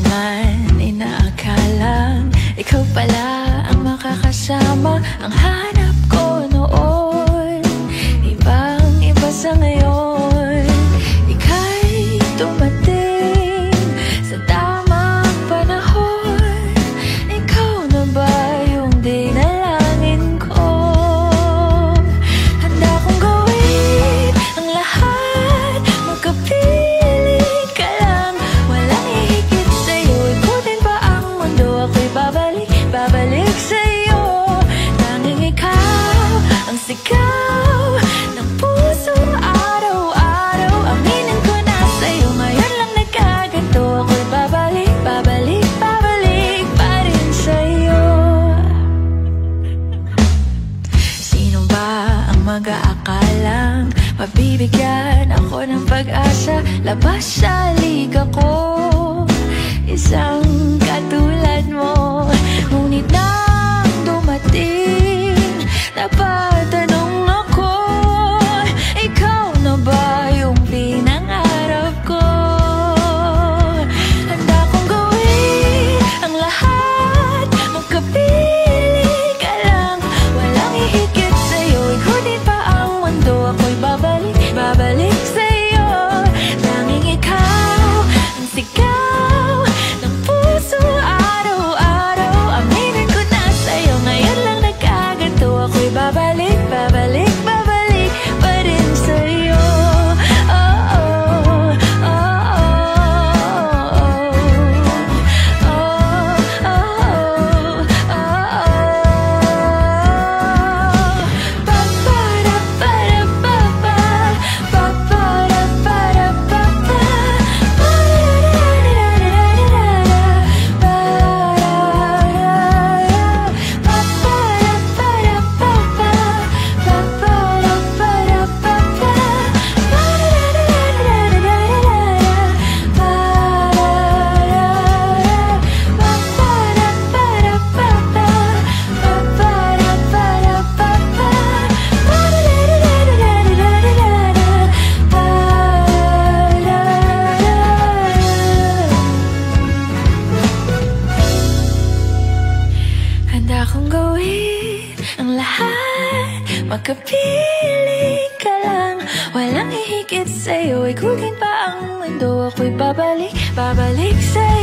naman inaakalang ikaw pala ang makakasama. Ang hanap ko noon, ibang-iba sa ngayon. Ika'y dumating sa tamang panahon. Ikaw na ba yung dinalangin ko? Handa kong gawin ang lahat, magkapiling ka lang. Walang hihigit sa'yo, ikutin pa ang mundo. Ako'y babalik sa'yo. Tanging ikaw ang sigaw ng puso araw-araw. Aminin ko na sa'yo, ngayon lang nagkaganto. Ako'y babalik pa rin sa'yo. Sino ba ang mag-aakalang mabibigyan ako ng pag-asa? Labas sa liga ko, isang katulad mo. Ngunit nang dumating, napatanong ako, ikaw na ba yung pinangarap ko? Handa kong gawin ang lahat, magkapiling ka lang. Walang hihigit sa'yo, ikutin pa ang mundo. Ako'y babalik sa'yo. Tanging ikaw ang sigaw ng puso araw-araw. Aminin ko na sa'yo, ngayon lang nagkaganto. Ako'y babalik pa rin sa'yo. Oh, oh, oh, oh, oh, oh, handa kong gawin ang lahat, magkapiling ka lang. Walang hihigit sa'yo, ikutin pa ang mundo. Ako'y babalik sa'yo.